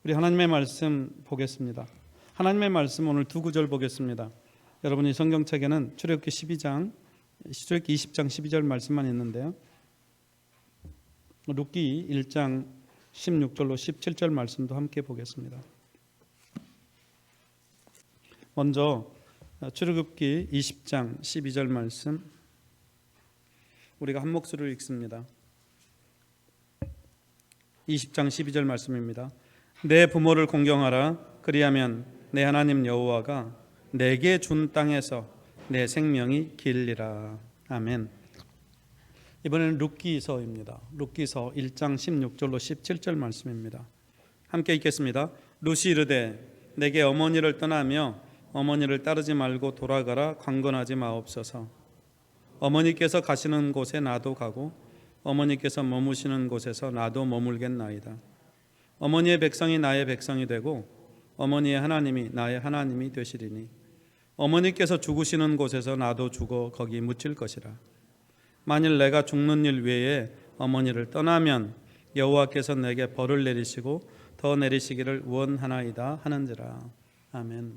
우리 하나님의 말씀 보겠습니다. 하나님의 말씀 오늘 두 구절 보겠습니다. 여러분이 성경책에는 출애굽기 20장 12절 말씀만 있는데요. 룻기 1장 16절로 17절 말씀도 함께 보겠습니다. 먼저 출애굽기 20장 12절 말씀 우리가 한 목소리로 읽습니다. 20장 12절 말씀입니다. 내 부모를 공경하라. 그리하면 내 하나님 여호와가 내게 준 땅에서 내 생명이 길리라. 아멘. 이번에는 룻기서입니다. 룻기서 1장 16절로 17절 말씀입니다. 함께 읽겠습니다. 룻이 이르되 내게 어머니를 떠나며 어머니를 따르지 말고 돌아가라. 강건하지 마옵소서. 어머니께서 가시는 곳에 나도 가고 어머니께서 머무시는 곳에서 나도 머물겠나이다. 어머니의 백성이 나의 백성이 되고 어머니의 하나님이 나의 하나님이 되시리니 어머니께서 죽으시는 곳에서 나도 죽어 거기 묻힐 것이라. 만일 내가 죽는 일 외에 어머니를 떠나면 여호와께서 내게 벌을 내리시고 더 내리시기를 원하나이다 하는지라. 아멘.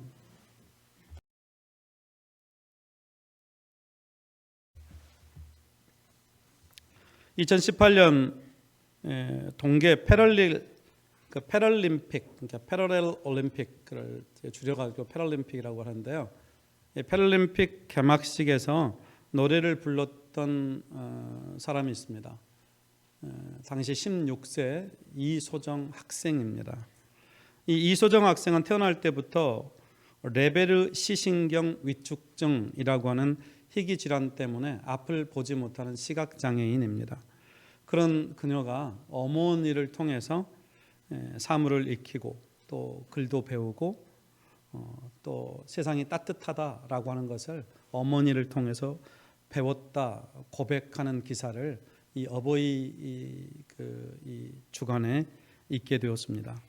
(2018년) 동계 패럴림픽, 그러니까 패러렐 올림픽을 줄여가지고 패럴림픽이라고 하는데요. 패럴림픽 개막식에서 노래를 불렀던 사람이 있습니다. 당시 16세 이소정 학생입니다. 이 이소정 학생은 태어날 때부터 레베르 시신경 위축증이라고 하는 희귀 질환 때문에 앞을 보지 못하는 시각장애인입니다. 그런 그녀가 어머니를 통해서 사물을 익히고 또 글도 배우고 또 세상이 따뜻하다라고 하는 것을 어머니를 통해서 배웠다 고백하는 기사를 이 어버이 이 주간에 읽게 되었습니다.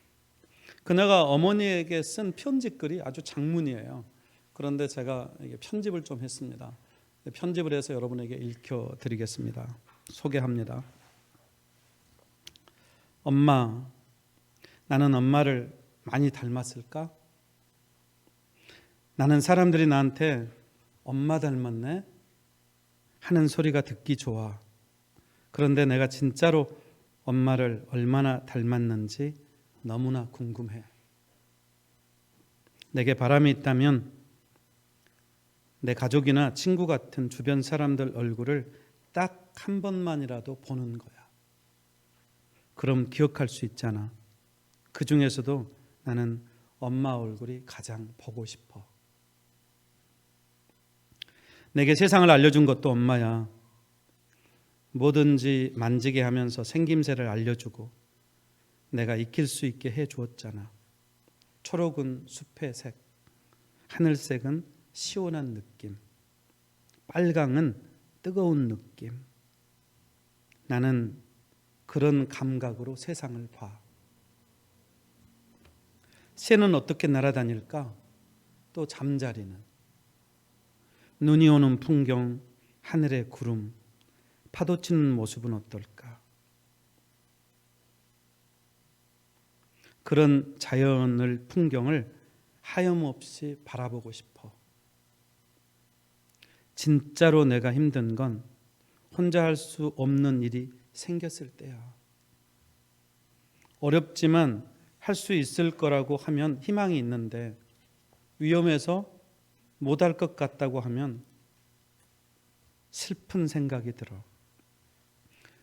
그녀가 어머니에게 쓴 편지글이 아주 장문이에요. 그런데 제가 편집을 좀 했습니다. 편집을 해서 여러분에게 읽혀드리겠습니다. 소개합니다. 엄마, 나는 엄마를 많이 닮았을까? 나는 사람들이 나한테 엄마 닮았네 하는 소리가 듣기 좋아. 그런데 내가 진짜로 엄마를 얼마나 닮았는지 너무나 궁금해. 내게 바람이 있다면 내 가족이나 친구 같은 주변 사람들 얼굴을 딱 한 번만이라도 보는 거야. 그럼 기억할 수 있잖아. 그 중에서도 나는 엄마 얼굴이 가장 보고 싶어. 내게 세상을 알려준 것도 엄마야. 뭐든지 만지게 하면서 생김새를 알려주고 내가 익힐 수 있게 해주었잖아. 초록은 숲의 색, 하늘색은 시원한 느낌, 빨강은 뜨거운 느낌. 나는 그런 감각으로 세상을 봐. 새는 어떻게 날아다닐까? 또 잠자리는. 눈이 오는 풍경, 하늘의 구름, 파도 치는 모습은 어떨까? 그런 자연을, 풍경을 하염없이 바라보고 싶어. 진짜로 내가 힘든 건 혼자 할 수 없는 일이 생겼을 때야. 어렵지만 할 수 있을 거라고 하면 희망이 있는데 위험해서 못할 것 같다고 하면 슬픈 생각이 들어.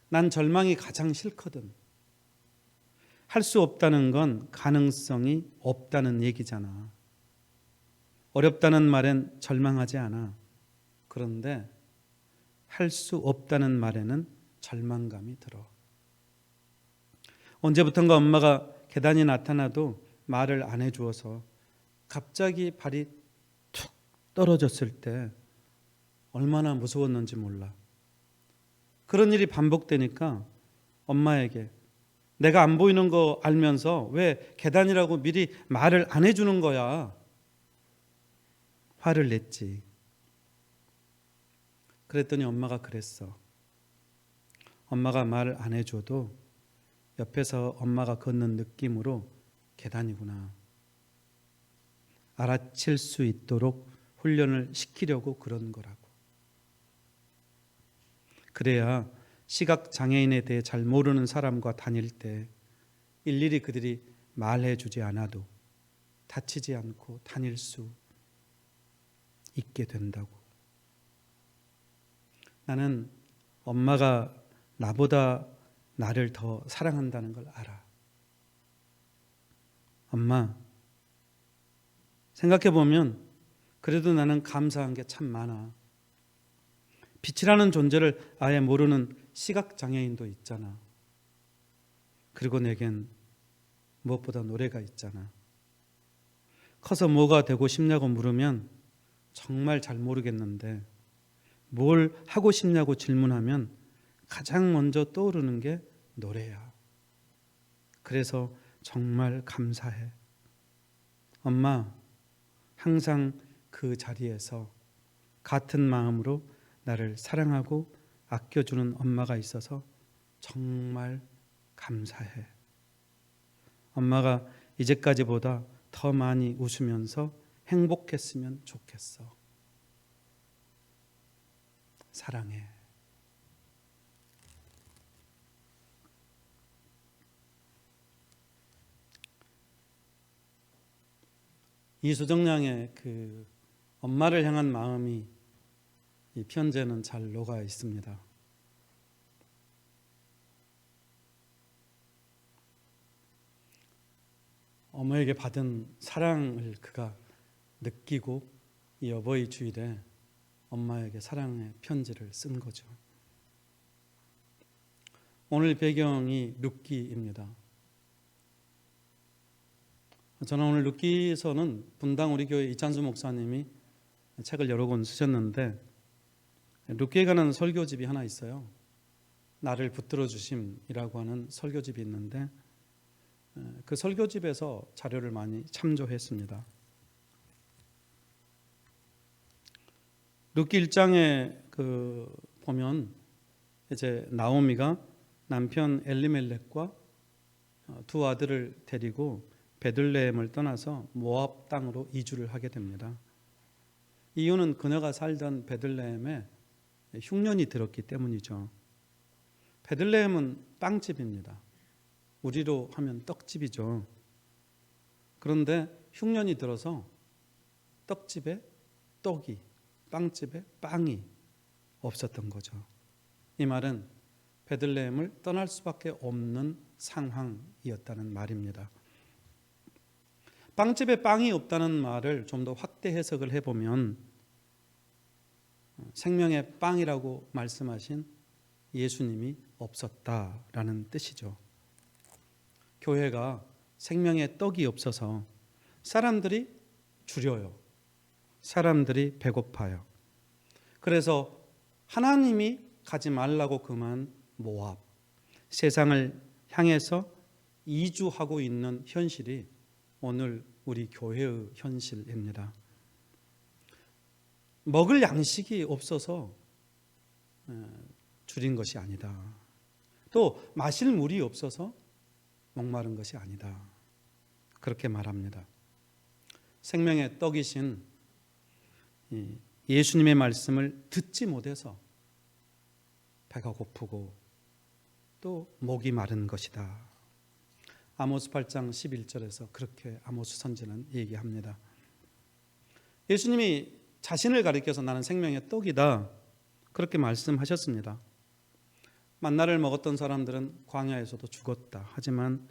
난 절망이 가장 싫거든. 할 수 없다는 건 가능성이 없다는 얘기잖아. 어렵다는 말엔 절망하지 않아. 그런데 할 수 없다는 말에는 절망감이 들어. 언제부턴가 엄마가 계단이 나타나도 말을 안 해주어서 갑자기 발이 툭 떨어졌을 때 얼마나 무서웠는지 몰라. 그런 일이 반복되니까 엄마에게 내가 안 보이는 거 알면서 왜 계단이라고 미리 말을 안 해주는 거야? 화를 냈지. 그랬더니 엄마가 그랬어. 엄마가 말을 안 해줘도 옆에서 엄마가 걷는 느낌으로 계단이구나 알아챌 수 있도록 훈련을 시키려고 그런 거라고. 그래야 시각장애인에 대해 잘 모르는 사람과 다닐 때 일일이 그들이 말해주지 않아도 다치지 않고 다닐 수 있게 된다고. 나는 엄마가 나보다 나를 더 사랑한다는 걸 알아. 엄마, 생각해보면 그래도 나는 감사한 게 참 많아. 빛이라는 존재를 아예 모르는 시각장애인도 있잖아. 그리고 내겐 무엇보다 노래가 있잖아. 커서 뭐가 되고 싶냐고 물으면 정말 잘 모르겠는데 뭘 하고 싶냐고 질문하면 가장 먼저 떠오르는 게 노래야. 그래서 정말 감사해. 엄마, 항상 그 자리에서 같은 마음으로 나를 사랑하고 아껴주는 엄마가 있어서 정말 감사해. 엄마가 이제까지보다 더 많이 웃으면서 행복했으면 좋겠어. 사랑해. 이수정 양의 그 엄마를 향한 마음이 이 편지에는 잘 녹아 있습니다. 어머에게 받은 사랑을 그가 느끼고 이 어버이 주일에 엄마에게 사랑의 편지를 쓴 거죠. 오늘 배경이 룻기입니다. 저는 오늘 룻기서는 분당 우리 교회 이찬수 목사님이 책을 여러 권 쓰셨는데 룻기에 관한 설교집이 하나 있어요. 나를 붙들어 주심이라고 하는 설교집이 있는데 그 설교집에서 자료를 많이 참조했습니다. 룻기 1장에 보면 이제 나오미가 남편 엘리멜렉과 두 아들을 데리고 베들레헴을 떠나서 모압 땅으로 이주를 하게 됩니다. 이유는 그녀가 살던 베들레헴에 흉년이 들었기 때문이죠. 베들레헴은 빵집입니다. 우리로 하면 떡집이죠. 그런데 흉년이 들어서 떡집에 떡이, 빵집에 빵이 없었던 거죠. 이 말은 베들레헴을 떠날 수밖에 없는 상황이었다는 말입니다. 빵집에 빵이 없다는 말을 좀 더 확대 해석을 해보면 생명의 빵이라고 말씀하신 예수님이 없었다라는 뜻이죠. 교회가 생명의 떡이 없어서 사람들이 줄여요. 사람들이 배고파요. 그래서 하나님이 가지 말라고 금한 모압, 세상을 향해서 이주하고 있는 현실이 오늘 우리 교회의 현실입니다. 먹을 양식이 없어서 줄인 것이 아니다. 또 마실 물이 없어서 목마른 것이 아니다. 그렇게 말합니다. 생명의 떡이신 예수님의 말씀을 듣지 못해서 배가 고프고 또 목이 마른 것이다. 아모스 8장 11절에서 그렇게 아모스 선지는 얘기합니다. 예수님이 자신을 가리켜서 나는 생명의 떡이다 그렇게 말씀하셨습니다. 만나를 먹었던 사람들은 광야에서도 죽었다. 하지만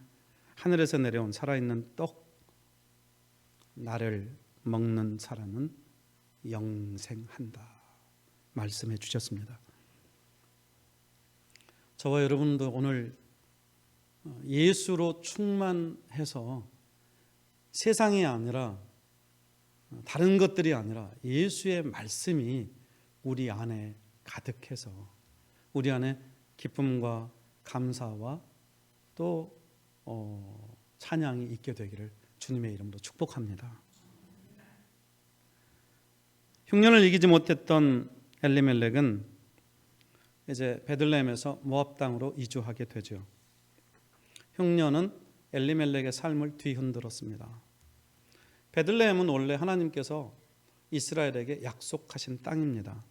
하늘에서 내려온 살아있는 떡, 나를 먹는 사람은 영생한다 말씀해 주셨습니다. 저와 여러분도 오늘 예수로 충만해서 세상이 아니라 다른 것들이 아니라 예수의 말씀이 우리 안에 가득해서 우리 안에 기쁨과 감사와 또 찬양이 있게 되기를 주님의 이름으로 축복합니다. 흉년을 이기지 못했던 엘리멜렉은 이제 베들레헴에서 모압 땅으로 이주하게 되죠. 흉년은 엘리멜렉의 삶을 뒤흔들었습니다. 베들레헴은 원래 하나님께서 이스라엘에게 약속하신 땅입니다.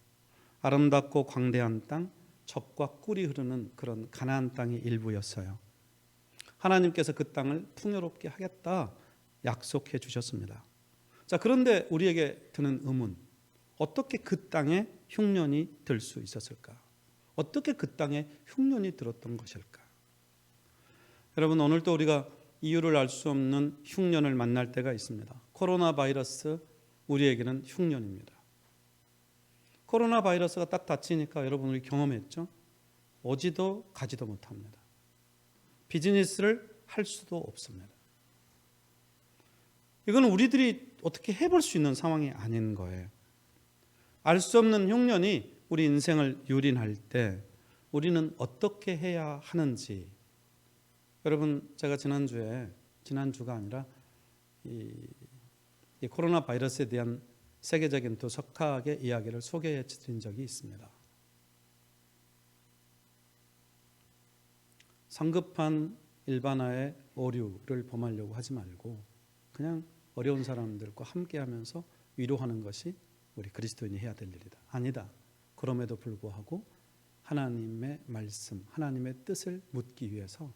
아름답고 광대한 땅, 젖과 꿀이 흐르는 그런 가나안 땅의 일부였어요. 하나님께서 그 땅을 풍요롭게 하겠다 약속해 주셨습니다. 자, 그런데 우리에게 드는 의문, 어떻게 그 땅에 흉년이 들 수 있었을까? 어떻게 그 땅에 흉년이 들었던 것일까? 여러분, 오늘도 우리가 이유를 알 수 없는 흉년을 만날 때가 있습니다. 코로나 바이러스, 우리에게는 흉년입니다. 코로나 바이러스가 딱 닥치니까 여러분 우리 경험했죠? 오지도 가지도 못합니다. 비즈니스를 할 수도 없습니다. 이건 우리들이 어떻게 해볼 수 있는 상황이 아닌 거예요. 알 수 없는 흉년이 우리 인생을 유린할 때 우리는 어떻게 해야 하는지, 여러분, 제가 지난주가 아니라 이 코로나 바이러스에 대한 세계적인 두 석학의 이야기를 소개해 드린 적이 있습니다. 성급한 일반화의 오류를 범하려고 하지 말고 그냥 어려운 사람들과 함께하면서 위로하는 것이 우리 그리스도인이 해야 될 일이다. 아니다. 그럼에도 불구하고 하나님의 말씀, 하나님의 뜻을 묻기 위해서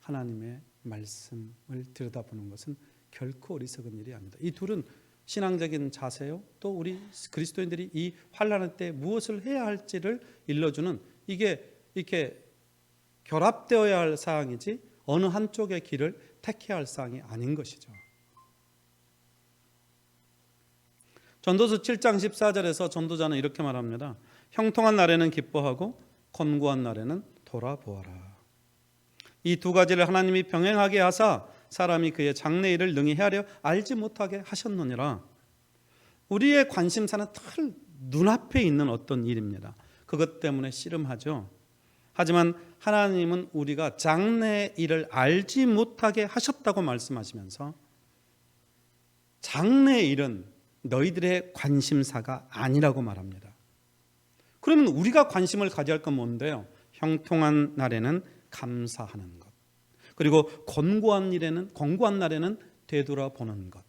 하나님의 말씀을 들여다보는 것은 결코 어리석은 일이 아니다. 이 둘은 신앙적인 자세요. 또 우리 그리스도인들이 이 환난의 때 무엇을 해야 할지를 일러주는, 이게 이렇게 결합되어야 할 사항이지 어느 한쪽의 길을 택해야 할 사항이 아닌 것이죠. 전도서 7장 14절에서 전도자는 이렇게 말합니다. 형통한 날에는 기뻐하고 권고한 날에는 돌아보아라. 이 두 가지를 하나님이 병행하게 하사 사람이 그의 장래일을 능히 헤아려 알지 못하게 하셨느니라. 우리의 관심사는 늘 눈앞에 있는 어떤 일입니다. 그것 때문에 씨름하죠. 하지만 하나님은 우리가 장래의 일을 알지 못하게 하셨다고 말씀하시면서 장래의 일은 너희들의 관심사가 아니라고 말합니다. 그러면 우리가 관심을 가져야 할 건 뭔데요? 형통한 날에는 감사하는 것, 그리고 권고한 날에는 되돌아보는 것,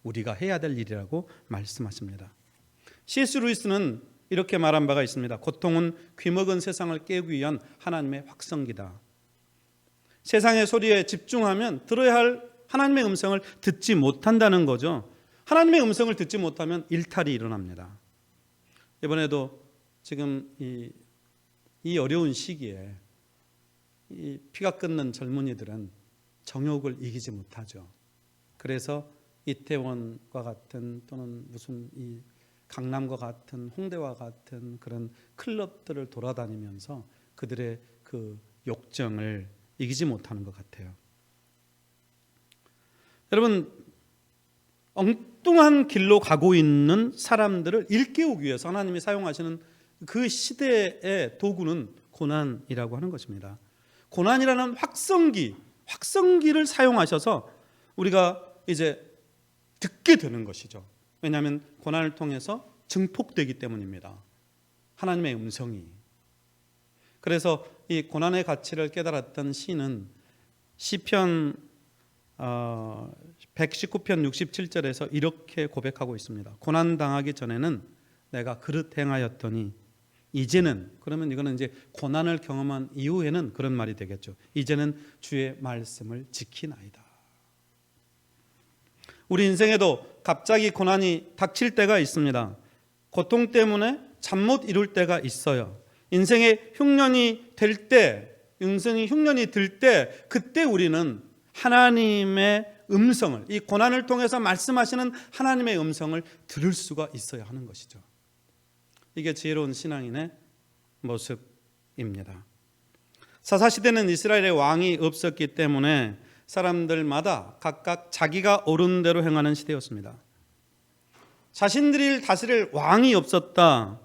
우리가 해야 될 일이라고 말씀하십니다. C.S. 루이스는 이렇게 말한 바가 있습니다. 고통은 귀먹은 세상을 깨우기 위한 하나님의 확성기다. 세상의 소리에 집중하면 들어야 할 하나님의 음성을 듣지 못한다는 거죠. 하나님의 음성을 듣지 못하면 일탈이 일어납니다. 이번에도 지금 이 어려운 시기에 이 피가 끓는 젊은이들은 정욕을 이기지 못하죠. 그래서 이태원과 같은, 또는 무슨 이 강남과 같은, 홍대와 같은 그런 클럽들을 돌아다니면서 그들의 그 욕정을 이기지 못하는 것 같아요. 여러분, 엉뚱한 길로 가고 있는 사람들을 일깨우기 위해서 하나님이 사용하시는 그 시대의 도구는 고난이라고 하는 것입니다. 고난이라는 확성기를 사용하셔서 우리가 이제 듣게 되는 것이죠. 왜냐하면 고난을 통해서 증폭되기 때문입니다. 하나님의 음성이. 그래서 이 고난의 가치를 깨달았던 시는 시편 119편 67절에서 이렇게 고백하고 있습니다. 고난당하기 전에는 내가 그릇 행하였더니 이제는, 그러면 이거는 이제 고난을 경험한 이후에는 그런 말이 되겠죠. 이제는 주의 말씀을 지키나이다. 우리 인생에도 갑자기 고난이 닥칠 때가 있습니다. 고통 때문에 잠 못 이룰 때가 있어요. 인생의 흉년이 들 때, 그때 우리는 하나님의 음성을, 이 고난을 통해서 말씀하시는 하나님의 음성을 들을 수가 있어야 하는 것이죠. 이게 지혜로운 신앙인의 모습입니다. 사사시대는 이스라엘의 왕이 없었기 때문에 사람들마다 각각 자기가 옳은 대로 행하는 시대였습니다. 자신들이 다스릴 왕이 없었다.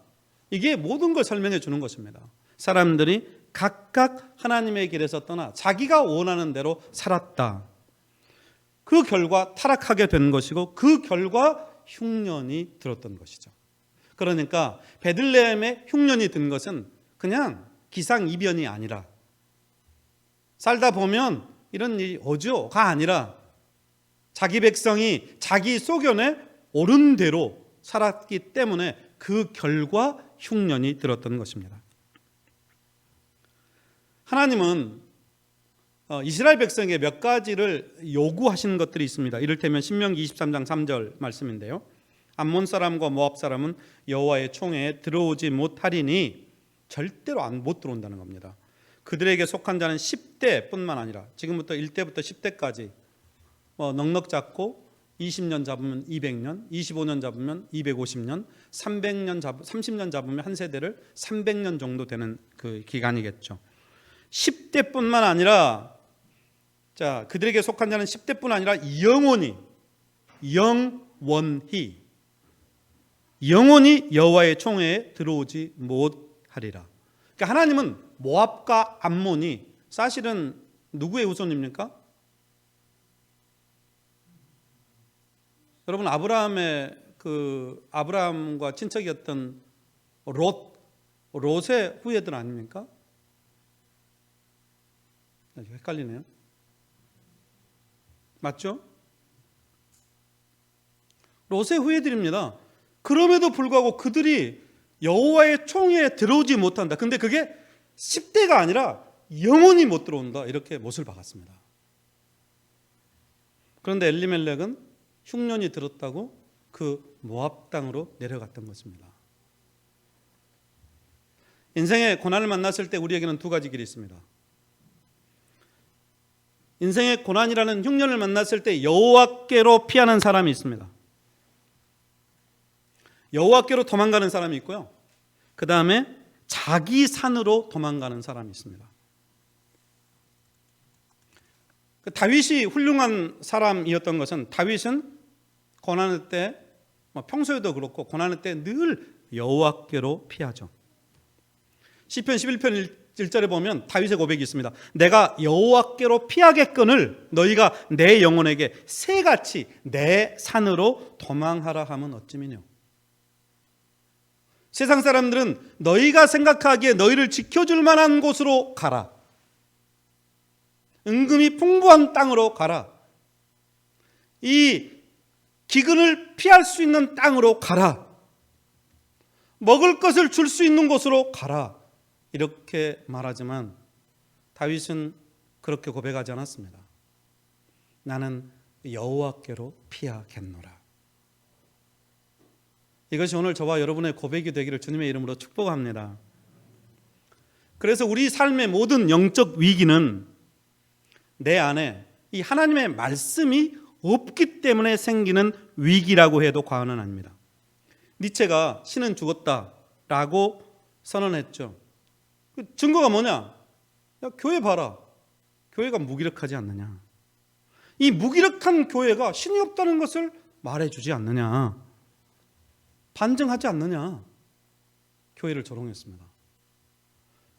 이게 모든 걸 설명해 주는 것입니다. 사람들이 각각 하나님의 길에서 떠나 자기가 원하는 대로 살았다. 그 결과 타락하게 된 것이고, 그 결과 흉년이 들었던 것이죠. 그러니까 베들레헴에 흉년이 든 것은 그냥 기상이변이 아니라, 살다 보면 이런 일이 오죠가 아니라 자기 백성이 자기 소견에 옳은 대로 살았기 때문에 그 결과 흉년이 들었던 것입니다. 하나님은 이스라엘 백성에게 몇 가지를 요구하시는 것들이 있습니다. 이를테면 신명기 23장 3절 말씀인데요. 암몬 사람과 모압 사람은 여호와의 총회에 들어오지 못하리니 절대로 못 들어온다는 겁니다. 그들에게 속한 자는 10대뿐만 아니라 지금부터 1대부터 10대까지 넉넉 잡고 20년 잡으면 200년, 25년 잡으면 250년, 30년 잡으면 한 세대를 300년 정도 되는 그 기간이겠죠. 10대뿐만 아니라 그들에게 속한 자는 10대뿐 아니라 영원히 여호와의 총회에 들어오지 못하리라. 그러니까 하나님은 모압과 암몬이 사실은 누구의 후손입니까? 여러분, 아브라함과 친척이었던 롯의 후예들 아닙니까? 헷갈리네요. 맞죠? 롯의 후예들입니다. 그럼에도 불구하고 그들이 여호와의 총회에 들어오지 못한다. 근데 그게 10대가 아니라 영원히 못 들어온다. 이렇게 못을 박았습니다. 그런데 엘리멜렉은 흉년이 들었다고 그 모압 땅으로 내려갔던 것입니다. 인생의 고난을 만났을 때 우리에게는 두 가지 길이 있습니다. 인생의 고난이라는 흉년을 만났을 때 여호와께로 피하는 사람이 있습니다. 여호와께로 도망가는 사람이 있고요. 그 다음에 자기 산으로 도망가는 사람이 있습니다. 다윗이 훌륭한 사람이었던 것은 다윗은 고난의 때 평소에도 그렇고 고난의 때 늘 여호와께로 피하죠. 시편 11편 1절에 보면 다윗의 고백이 있습니다. 내가 여호와께로 피하겠거늘 너희가 내 영혼에게 새같이 내 산으로 도망하라 하면 어찌미뇨. 세상 사람들은 너희가 생각하기에 너희를 지켜줄 만한 곳으로 가라. 은금이 풍부한 땅으로 가라. 이 기근을 피할 수 있는 땅으로 가라. 먹을 것을 줄 수 있는 곳으로 가라. 이렇게 말하지만 다윗은 그렇게 고백하지 않았습니다. 나는 여호와께로 피하겠노라. 이것이 오늘 저와 여러분의 고백이 되기를 주님의 이름으로 축복합니다. 그래서 우리 삶의 모든 영적 위기는 내 안에 이 하나님의 말씀이 없기 때문에 생기는 위기라고 해도 과언은 아닙니다. 니체가 신은 죽었다라고 선언했죠. 그 증거가 뭐냐? 야, 교회 봐라. 교회가 무기력하지 않느냐? 이 무기력한 교회가 신이 없다는 것을 말해주지 않느냐? 반증하지 않느냐? 교회를 조롱했습니다.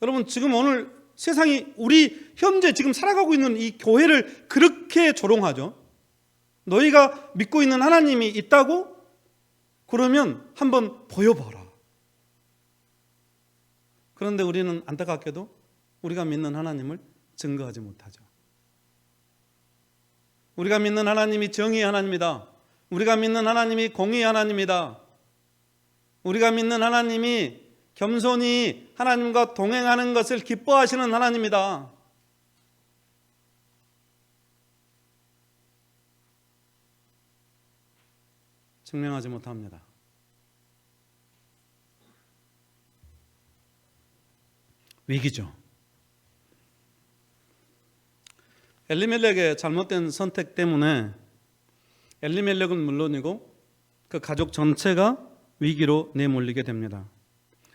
여러분, 지금 오늘 세상이 우리 현재 지금 살아가고 있는 이 교회를 그렇게 조롱하죠. 너희가 믿고 있는 하나님이 있다고? 그러면 한번 보여봐라. 그런데 우리는 안타깝게도 우리가 믿는 하나님을 증거하지 못하죠. 우리가 믿는 하나님이 정의의 하나님이다. 우리가 믿는 하나님이 공의의 하나님이다. 우리가 믿는 하나님이 겸손히 하나님과 동행하는 것을 기뻐하시는 하나님이다. 증명하지 못합니다. 위기죠. 엘리멜렉의 잘못된 선택 때문에 엘리멜렉은 물론이고 그 가족 전체가 위기로 내몰리게 됩니다.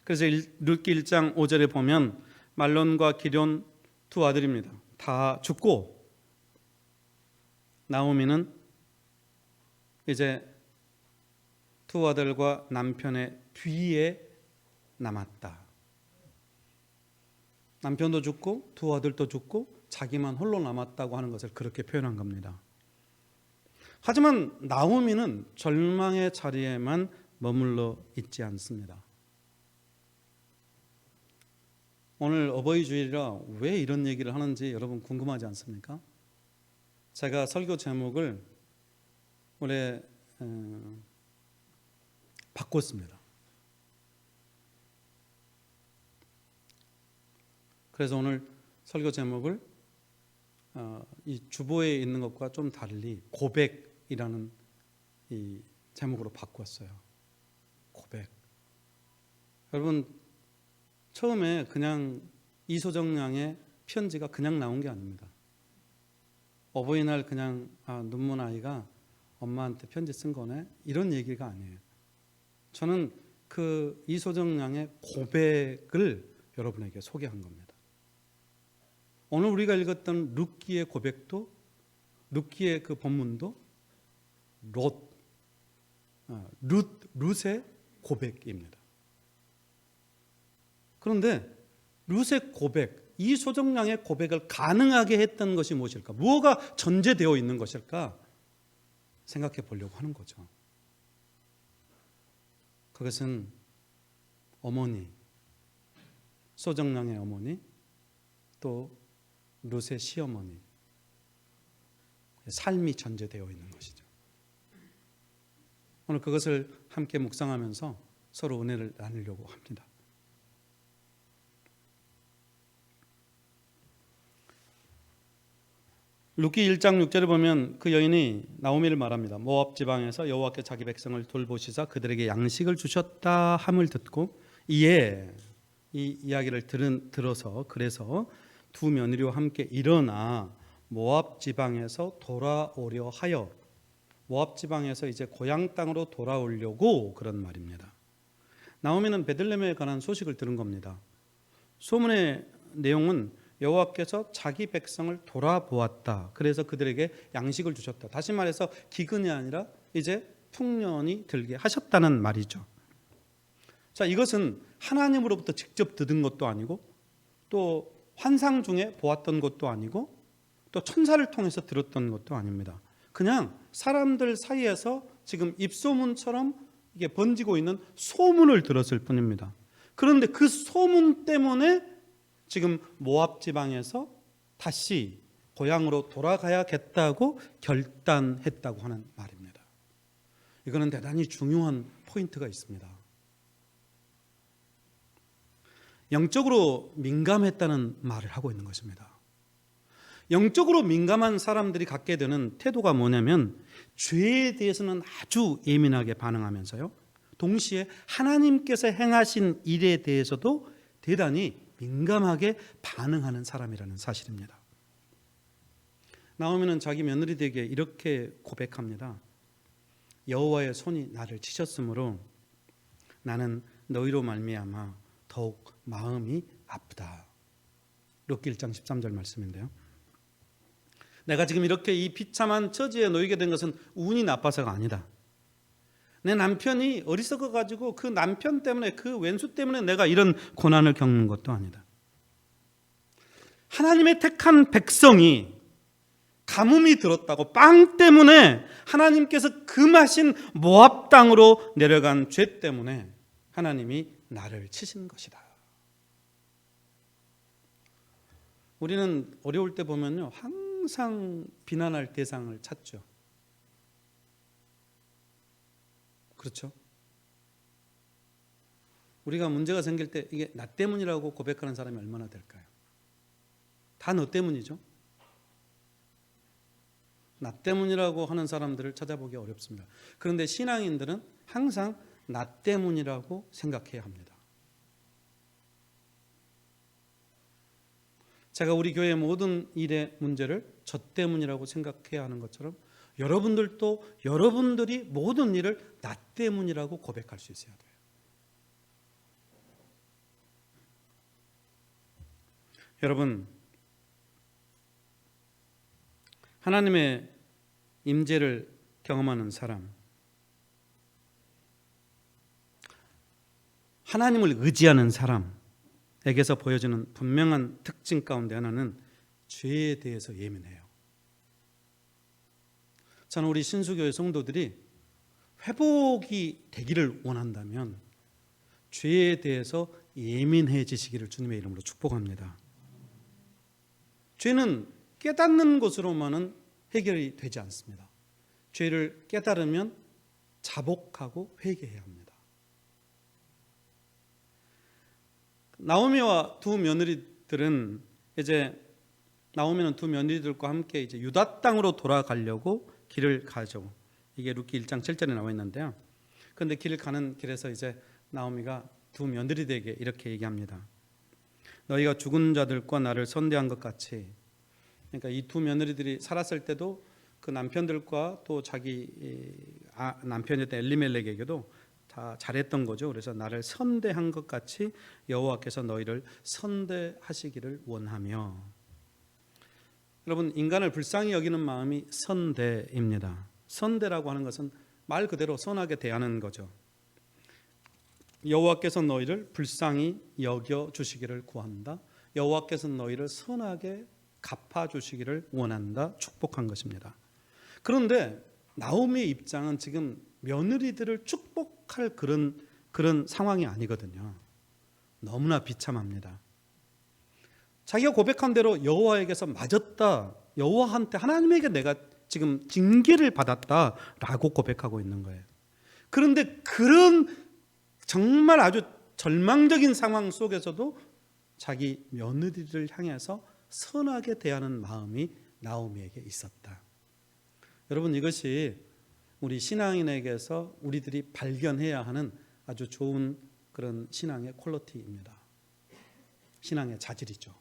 그래서 룻기 1장 5절에 보면 말론과 기럨 두 아들입니다. 다 죽고 나오미는 이제 두 아들과 남편의 뒤에 남았다. 남편도 죽고 두 아들도 죽고 자기만 홀로 남았다고 하는 것을 그렇게 표현한 겁니다. 하지만 나오미는 절망의 자리에만 머물러 있지 않습니다. 오늘 어버이 주일이라 왜 이런 얘기를 하는지 여러분 궁금하지 않습니까? 제가 설교 제목을 올해 바꿨습니다. 그래서 오늘 설교 제목을 이 주보에 있는 것과 좀 달리 고백이라는 이 제목으로 바꿨어요. 고백. 여러분, 처음에 그냥 이소정 양의 편지가 그냥 나온 게 아닙니다. 어버이날 그냥 눈먼 아이가 엄마한테 편지 쓴 거네, 이런 얘기가 아니에요. 저는 그 이소정 양의 고백을 여러분에게 소개한 겁니다. 오늘 우리가 읽었던 룻기의 고백도, 룻기의 그 본문도 룻의 고백입니다. 그런데 룻의 고백, 이소정 양의 고백을 가능하게 했던 것이 무엇일까? 무엇가 전제되어 있는 것일까? 생각해 보려고 하는 거죠. 그것은 어머니, 소정 양의 어머니, 또 룻의 시어머니, 삶이 전제되어 있는 것이죠. 오늘 그것을 함께 묵상하면서 서로 은혜를 나누려고 합니다. 룻기 1장 6절에 보면 그 여인이 나오미를 말합니다. 모압 지방에서 여호와께 자기 백성을 돌보시사 그들에게 양식을 주셨다 함을 듣고 이에 이 이야기를 들어서 그래서 두 며느리와 함께 일어나 모압 지방에서 돌아오려 하여, 모압 지방에서 이제 고향 땅으로 돌아오려고 그런 말입니다. 나오미는 베들레헴에 관한 소식을 들은 겁니다. 소문의 내용은 여호와께서 자기 백성을 돌아보았다. 그래서 그들에게 양식을 주셨다. 다시 말해서 기근이 아니라 이제 풍년이 들게 하셨다는 말이죠. 자, 이것은 하나님으로부터 직접 들은 것도 아니고 또 환상 중에 보았던 것도 아니고 또 천사를 통해서 들었던 것도 아닙니다. 그냥 사람들 사이에서 지금 입소문처럼 이게 번지고 있는 소문을 들었을 뿐입니다. 그런데 그 소문 때문에 지금 모압 지방에서 다시 고향으로 돌아가야겠다고 결단했다고 하는 말입니다. 이거는 대단히 중요한 포인트가 있습니다. 영적으로 민감했다는 말을 하고 있는 것입니다. 영적으로 민감한 사람들이 갖게 되는 태도가 뭐냐면 죄에 대해서는 아주 예민하게 반응하면서요, 동시에 하나님께서 행하신 일에 대해서도 대단히 민감하게 반응하는 사람이라는 사실입니다. 나오미는 자기 며느리들에게 이렇게 고백합니다. 여호와의 손이 나를 치셨으므로 나는 너희로 말미암아 더욱 마음이 아프다. 룻기 1장 13절 말씀인데요. 내가 지금 이렇게 이 비참한 처지에 놓이게 된 것은 운이 나빠서가 아니다. 내 남편이 어리석어가지고 그 남편 때문에, 그 왼수 때문에 내가 이런 고난을 겪는 것도 아니다. 하나님의 택한 백성이 가뭄이 들었다고 빵 때문에 하나님께서 금하신 모압 땅으로 내려간 죄 때문에 하나님이 나를 치신 것이다. 우리는 어려울 때 보면요, 항상 비난할 대상을 찾죠. 그렇죠? 우리가 문제가 생길 때 이게 나 때문이라고 고백하는 사람이 얼마나 될까요? 다 너 때문이죠. 나 때문이라고 하는 사람들을 찾아보기 어렵습니다. 그런데 신앙인들은 항상 나 때문이라고 생각해야 합니다. 제가 우리 교회의 모든 일의 문제를 저 때문이라고 생각해야 하는 것처럼 여러분들도 여러분들이 모든 일을 나 때문이라고 고백할 수 있어야 돼요. 여러분, 하나님의 임재를 경험하는 사람, 하나님을 의지하는 사람에게서 보여지는 분명한 특징 가운데 하나는 죄에 대해서 예민해요. 저는 우리 신수교회 성도들이 회복이 되기를 원한다면 죄에 대해서 예민해지시기를 주님의 이름으로 축복합니다. 죄는 깨닫는 것으로만은 해결이 되지 않습니다. 죄를 깨달으면 자복하고 회개해야 합니다. 나오미와 두 며느리들은 이제 나오미는 두 며느리들과 함께 이제 유다 땅으로 돌아가려고 길을 가죠. 이게 룻기 1장 7절에 나와 있는데요. 그런데 길을 가는 길에서 이제 나오미가 두 며느리들에게 이렇게 얘기합니다. 너희가 죽은 자들과 나를 선대한 것 같이. 그러니까 이 두 며느리들이 살았을 때도 그 남편들과 또 자기 남편이었던 엘리멜렉에게도 다 잘했던 거죠. 그래서 나를 선대한 것 같이 여호와께서 너희를 선대하시기를 원하며. 여러분, 인간을 불쌍히 여기는 마음이 선대입니다. 선대라고 하는 것은 말 그대로 선하게 대하는 거죠. 여호와께서 너희를 불쌍히 여겨 주시기를 구한다. 여호와께서 너희를 선하게 갚아 주시기를 원한다. 축복한 것입니다. 그런데 나오미의 입장은 지금 며느리들을 축복할 그런 상황이 아니거든요. 너무나 비참합니다. 자기가 고백한 대로 여호와에게서 맞았다. 여호와한테 하나님에게 내가 지금 징계를 받았다라고 고백하고 있는 거예요. 그런데 그런 정말 아주 절망적인 상황 속에서도 자기 며느리를 향해서 선하게 대하는 마음이 나오미에게 있었다. 여러분, 이것이 우리 신앙인에게서 우리들이 발견해야 하는 아주 좋은 그런 신앙의 퀄리티입니다. 신앙의 자질이죠.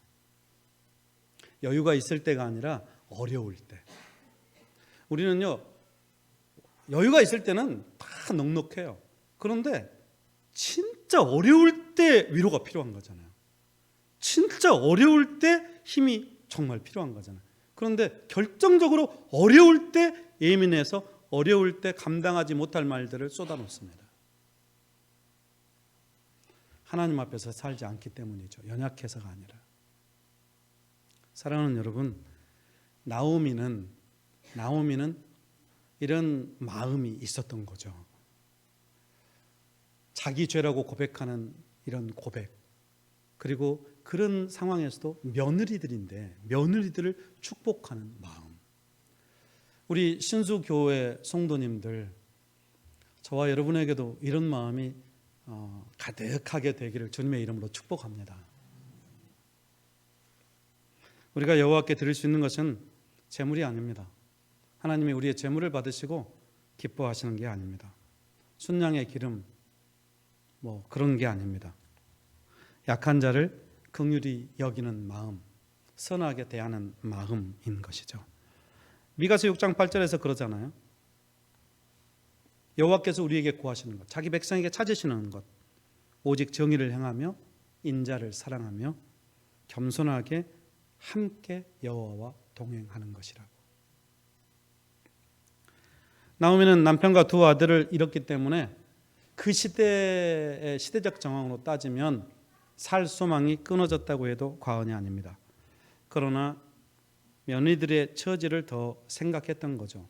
여유가 있을 때가 아니라 어려울 때. 우리는요, 여유가 있을 때는 다 넉넉해요. 그런데 진짜 어려울 때 위로가 필요한 거잖아요. 진짜 어려울 때 힘이 정말 필요한 거잖아요. 그런데 결정적으로 어려울 때 예민해서 어려울 때 감당하지 못할 말들을 쏟아놓습니다. 하나님 앞에서 살지 않기 때문이죠. 연약해서가 아니라. 사랑하는 여러분, 나오미는 이런 마음이 있었던 거죠. 자기 죄라고 고백하는 이런 고백, 그리고 그런 상황에서도 며느리들인데 며느리들을 축복하는 마음. 우리 신수교회 성도님들, 저와 여러분에게도 이런 마음이 가득하게 되기를 주님의 이름으로 축복합니다. 우리가 여호와께 드릴 수 있는 것은 재물이 아닙니다. 하나님이 우리의 재물을 받으시고 기뻐하시는 게 아닙니다. 순양의 기름 그런 게 아닙니다. 약한 자를 긍휼히 여기는 마음, 선하게 대하는 마음인 것이죠. 미가서 6장 8절에서 그러잖아요. 여호와께서 우리에게 구하시는 것, 자기 백성에게 찾으시는 것, 오직 정의를 행하며 인자를 사랑하며 겸손하게 함께 여호와와 동행하는 것이라고. 나오미는 남편과 두 아들을 잃었기 때문에 그 시대의 시대적 정황으로 따지면 살 소망이 끊어졌다고 해도 과언이 아닙니다. 그러나 며느리들의 처지를 더 생각했던 거죠.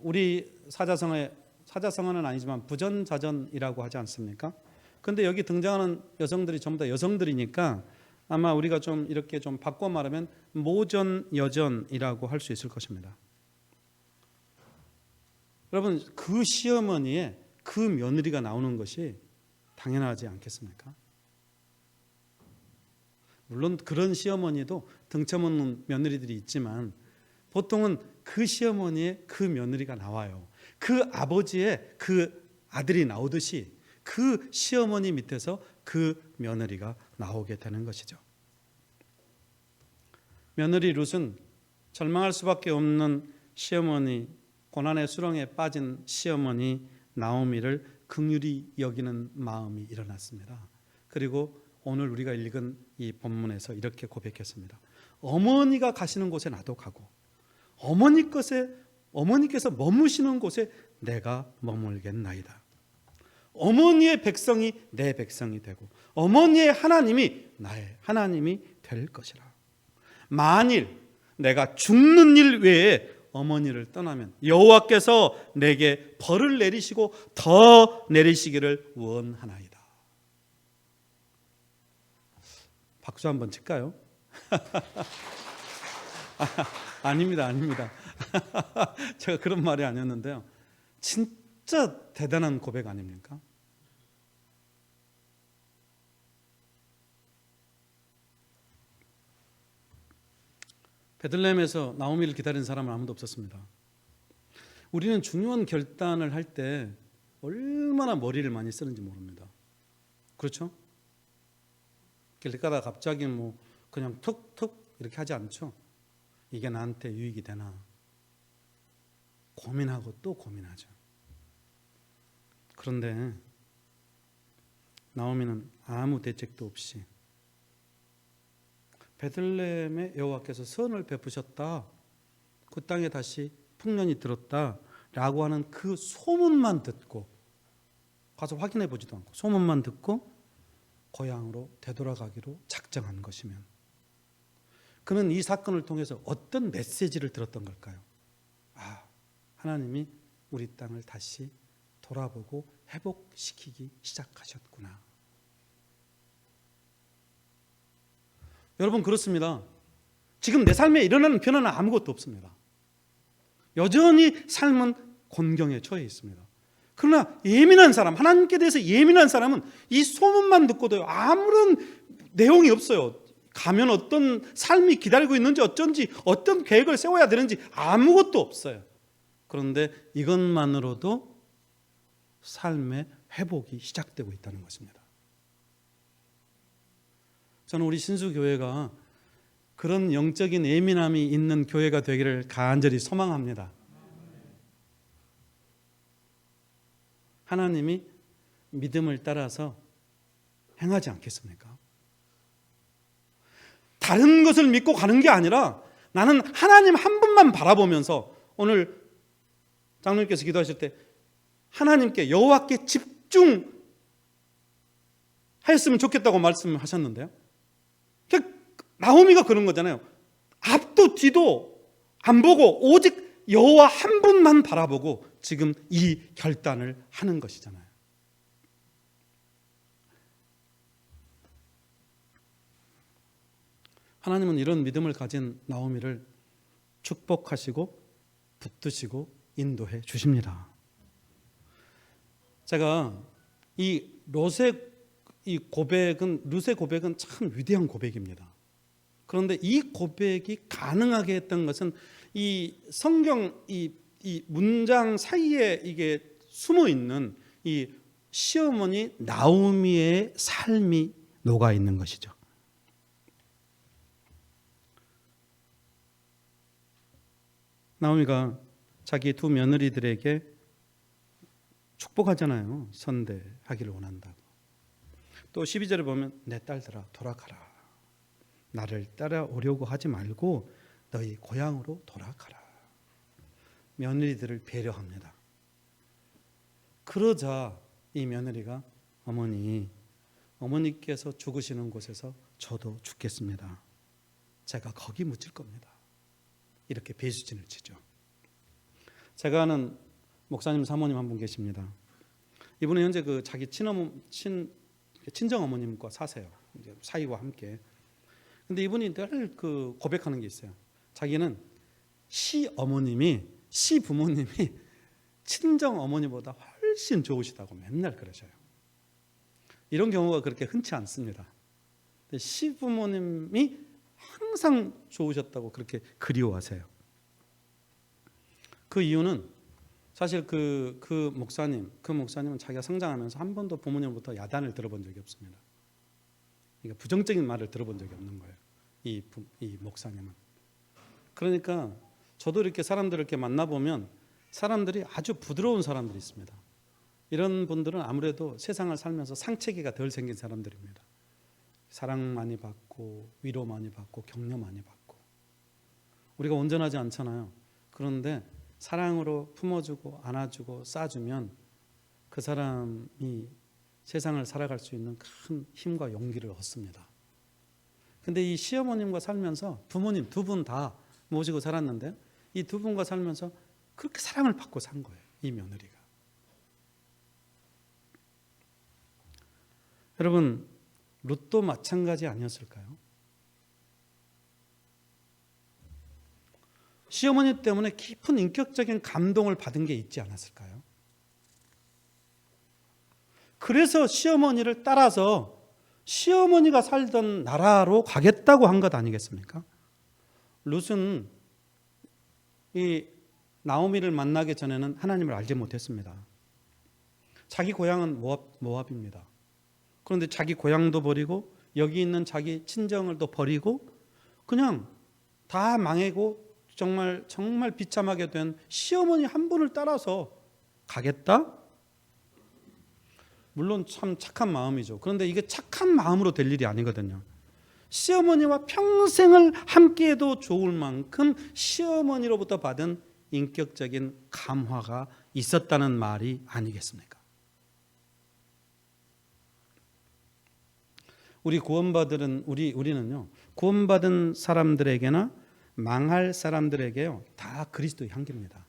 우리 사자성어는 아니지만 부전자전이라고 하지 않습니까? 그런데 여기 등장하는 여성들이 전부 다 여성들이니까 아마 우리가 좀 이렇게 좀 바꿔 말하면 모전여전이라고 할 수 있을 것입니다. 여러분, 그 시어머니의 그 며느리가 나오는 것이 당연하지 않겠습니까? 물론 그런 시어머니도 등쳐먹는 며느리들이 있지만 보통은 그 시어머니의 그 며느리가 나와요. 그 아버지의 그 아들이 나오듯이 그 시어머니 밑에서 그 며느리가 나오게 되는 것이죠. 며느리 룻은 절망할 수밖에 없는 시어머니, 고난의 수렁에 빠진 시어머니 나오미를 긍휼히 여기는 마음이 일어났습니다. 그리고 오늘 우리가 읽은 이 본문에서 이렇게 고백했습니다. 어머니가 가시는 곳에 나도 가고 어머니께서 머무시는 곳에 내가 머물겠나이다. 어머니의 백성이 내 백성이 되고 어머니의 하나님이 나의 하나님이 될 것이라. 만일 내가 죽는 일 외에 어머니를 떠나면 여호와께서 내게 벌을 내리시고 더 내리시기를 원하나이다. 박수 한번 칠까요? 아닙니다. 제가 그런 말이 아니었는데요. 진짜 대단한 고백 아닙니까? 베들레헴에서 나오미를 기다린 사람은 아무도 없었습니다. 우리는 중요한 결단을 할 때 얼마나 머리를 많이 쓰는지 모릅니다. 그렇죠? 길 가다가 갑자기 뭐 그냥 툭툭 이렇게 하지 않죠. 이게 나한테 유익이 되나 고민하고 또 고민하죠. 그런데 나오미는 아무 대책도 없이 베들레헴의 여호와께서 선을 베푸셨다, 그 땅에 다시 풍년이 들었다라고 하는 그 소문만 듣고, 가서 확인해 보지도 않고 소문만 듣고 고향으로 되돌아가기로 작정한 것이면, 그는 이 사건을 통해서 어떤 메시지를 들었던 걸까요? 아, 하나님이 우리 땅을 다시 돌아보고 회복시키기 시작하셨구나. 여러분, 그렇습니다. 지금 내 삶에 일어나는 변화는 아무것도 없습니다. 여전히 삶은 곤경에 처해 있습니다. 그러나 예민한 사람, 하나님께 대해서 예민한 사람은 이 소문만 듣고도 아무런 내용이 없어요. 가면 어떤 삶이 기다리고 있는지, 어쩐지, 어떤 계획을 세워야 되는지 아무것도 없어요. 그런데 이것만으로도 삶의 회복이 시작되고 있다는 것입니다. 저는 우리 신수교회가 그런 영적인 예민함이 있는 교회가 되기를 간절히 소망합니다. 하나님이 믿음을 따라서 행하지 않겠습니까? 다른 것을 믿고 가는 게 아니라 나는 하나님 한 분만 바라보면서, 오늘 장로님께서 기도하실 때 하나님께, 여호와께 집중하였으면 좋겠다고 말씀하셨는데요. 나오미가 그런 거잖아요. 앞도 뒤도 안 보고 오직 여호와 한 분만 바라보고 지금 이 결단을 하는 것이잖아요. 하나님은 이런 믿음을 가진 나오미를 축복하시고 붙드시고 인도해 주십니다. 제가 이 룻의 고백은 참 위대한 고백입니다. 그런데 이 고백이 가능하게 했던 것은 이 성경 이 문장 사이에 이게 숨어 있는 이 시어머니 나오미의 삶이 녹아 있는 것이죠. 나오미가 자기 두 며느리들에게 축복하잖아요. 선대하기를 원한다고. 또 12절에 보면 내 딸들아 돌아가라. 나를 따라오려고 하지 말고 너희 고향으로 돌아가라. 며느리들을 배려합니다. 그러자 이 며느리가 어머니께서 죽으시는 곳에서 저도 죽겠습니다. 제가 거기 묻힐 겁니다. 이렇게 배수진을 치죠. 제가 아는 목사님 사모님 한 분 계십니다. 이분은 현재 그 자기 친정 어머님과 사세요. 이제 사위와 함께. 근데 이분이 늘 그 고백하는 게 있어요. 자기는 시부모님이 친정 어머니보다 훨씬 좋으시다고 맨날 그러셔요. 이런 경우가 그렇게 흔치 않습니다. 근데 시부모님이 항상 좋으셨다고 그렇게 그리워하세요. 그 이유는 사실 그 목사님은 자기가 성장하면서 한 번도 부모님부터 야단을 들어본 적이 없습니다. 그러니까 부정적인 말을 들어본 적이 없는 거예요. 이 목사님은. 그러니까 저도 이렇게 사람들을 이렇게 만나보면 사람들이 아주 부드러운 사람들이 있습니다. 이런 분들은 아무래도 세상을 살면서 상처기가 덜 생긴 사람들입니다. 사랑 많이 받고 위로 많이 받고 격려 많이 받고. 우리가 온전하지 않잖아요. 그런데 사랑으로 품어주고 안아주고 싸주면 그 사람이 세상을 살아갈 수 있는 큰 힘과 용기를 얻습니다. 근데 이 시어머님과 살면서 부모님 두 분 다 모시고 살았는데 이 두 분과 살면서 그렇게 사랑을 받고 산 거예요. 이 며느리가. 여러분, 룻도 마찬가지 아니었을까요? 시어머니 때문에 깊은 인격적인 감동을 받은 게 있지 않았을까요? 그래서 시어머니를 따라서 시어머니가 살던 나라로 가겠다고 한 것 아니겠습니까? 룻은 이 나오미를 만나기 전에는 하나님을 알지 못했습니다. 자기 고향은 모압입니다. 그런데 자기 고향도 버리고 여기 있는 자기 친정을 또 버리고 그냥 다 망하고 정말 비참하게 된 시어머니 한 분을 따라서 가겠다? 물론 참 착한 마음이죠. 그런데 이게 착한 마음으로 될 일이 아니거든요. 시어머니와 평생을 함께해도 좋을 만큼 시어머니로부터 받은 인격적인 감화가 있었다는 말이 아니겠습니까? 우리는요, 구원받은 사람들에게나 망할 사람들에게요, 다 그리스도의 향기입니다.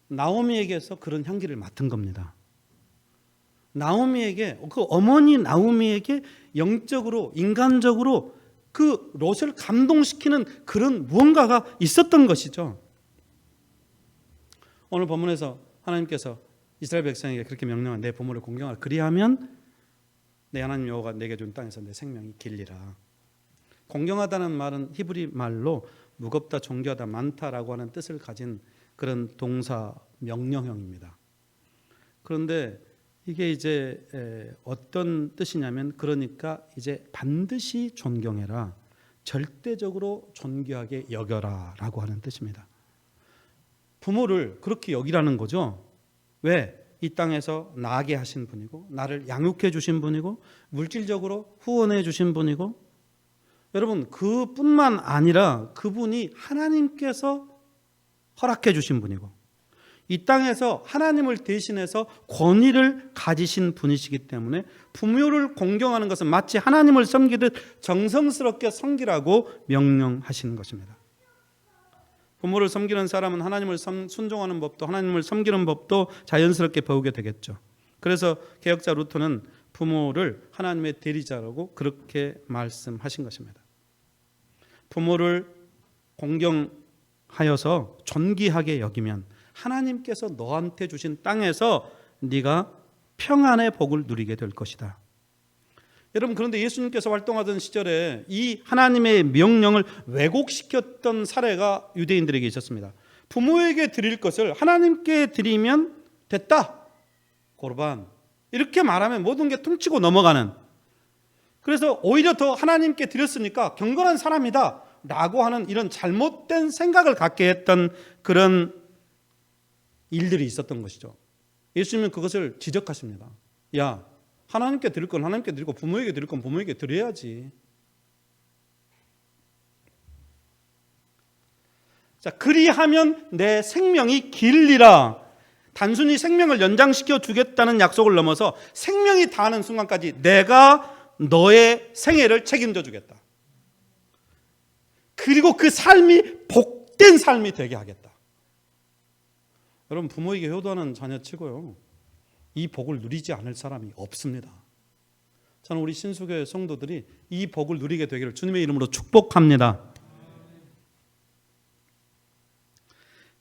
나오미에게서 그런 향기를 맡은 겁니다. 나오미에게, 그 어머니 나오미에게 영적으로, 인간적으로 그 롯을 감동시키는 그런 무언가가 있었던 것이죠. 오늘 본문에서 하나님께서 이스라엘 백성에게 그렇게 명령한 내 부모를 공경하라. 그리하면 내 하나님 여호와가 내게 준 땅에서 내 생명이 길리라. 공경하다는 말은 히브리 말로 무겁다, 존귀하다, 많다라고 하는 뜻을 가진 그런 동사 명령형입니다. 그런데 이게 이제 어떤 뜻이냐면, 그러니까 이제 반드시 존경해라, 절대적으로 존귀하게 여겨라라고 하는 뜻입니다. 부모를 그렇게 여기라는 거죠. 왜? 이 땅에서 나게 하신 분이고, 나를 양육해 주신 분이고, 물질적으로 후원해 주신 분이고, 여러분 그뿐만 아니라 그분이 하나님께서 허락해 주신 분이고, 이 땅에서 하나님을 대신해서 권위를 가지신 분이시기 때문에 부모를 공경하는 것은 마치 하나님을 섬기듯 정성스럽게 섬기라고 명령하시는 것입니다. 부모를 섬기는 사람은 하나님을 순종하는 법도, 하나님을 섬기는 법도 자연스럽게 배우게 되겠죠. 그래서 개혁자 루터는 부모를 하나님의 대리자라고 그렇게 말씀하신 것입니다. 부모를 공경하여서 존귀하게 여기면 하나님께서 너한테 주신 땅에서 네가 평안의 복을 누리게 될 것이다. 여러분, 그런데 예수님께서 활동하던 시절에 이 하나님의 명령을 왜곡시켰던 사례가 유대인들에게 있었습니다. 부모에게 드릴 것을 하나님께 드리면 됐다, 고르반, 이렇게 말하면 모든 게 퉁치고 넘어가는, 그래서 오히려 더 하나님께 드렸으니까 경건한 사람이다 라고 하는 이런 잘못된 생각을 갖게 했던 그런 일들이 있었던 것이죠. 예수님은 그것을 지적하십니다. 야, 하나님께 드릴 건 하나님께 드리고 부모에게 드릴 건 부모에게 드려야지. 자, 그리하면 내 생명이 길리라. 단순히 생명을 연장시켜 주겠다는 약속을 넘어서 생명이 다하는 순간까지 내가 너의 생애를 책임져 주겠다. 그리고 그 삶이 복된 삶이 되게 하겠다. 여러분, 부모에게 효도하는 자녀치고요, 이 복을 누리지 않을 사람이 없습니다. 저는 우리 신수교회 성도들이 이 복을 누리게 되기를 주님의 이름으로 축복합니다.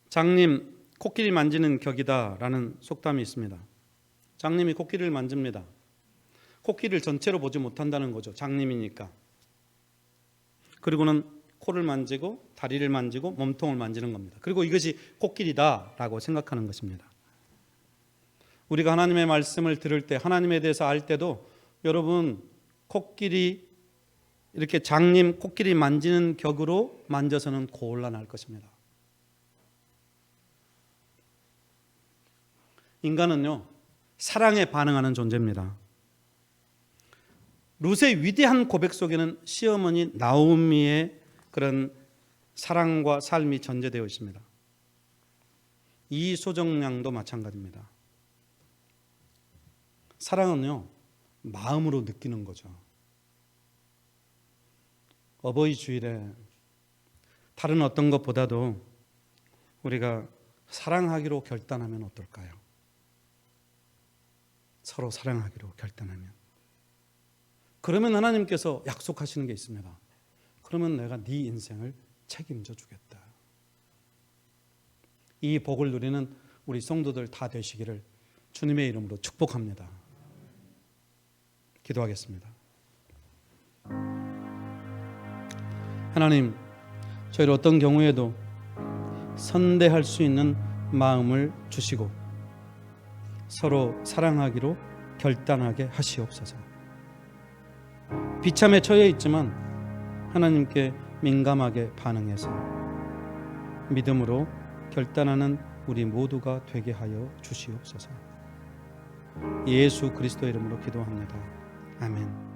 장님 코끼리 만지는 격이다 라는 속담이 있습니다. 장님이 코끼리를 만집니다. 코끼리를 전체로 보지 못한다는 거죠. 장님이니까. 그리고는 코를 만지고 다리를 만지고 몸통을 만지는 겁니다. 그리고 이것이 코끼리다라고 생각하는 것입니다. 우리가 하나님의 말씀을 들을 때, 하나님에 대해서 알 때도 여러분 코끼리, 이렇게 장님 코끼리 만지는 격으로 만져서는 곤란할 것입니다. 인간은요, 사랑에 반응하는 존재입니다. 룻의 위대한 고백 속에는 시어머니 나오미의 그런 사랑과 삶이 전제되어 있습니다. 이소정양도 마찬가지입니다. 사랑은요, 마음으로 느끼는 거죠. 어버이 주일에 다른 어떤 것보다도 우리가 사랑하기로 결단하면 어떨까요? 서로 사랑하기로 결단하면. 그러면 하나님께서 약속하시는 게 있습니다. 그러면 내가 네 인생을 책임져 주겠다. 이 복을 누리는 우리 성도들 다 되시기를 주님의 이름으로 축복합니다. 기도하겠습니다. 하나님, 저희를 어떤 경우에도 선대할 수 있는 마음을 주시고 서로 사랑하기로 결단하게 하시옵소서. 비참에 처해 있지만 하나님께 민감하게 반응해서 믿음으로 결단하는 우리 모두가 되게 하여 주시옵소서. 예수 그리스도 이름으로 기도합니다. 아멘.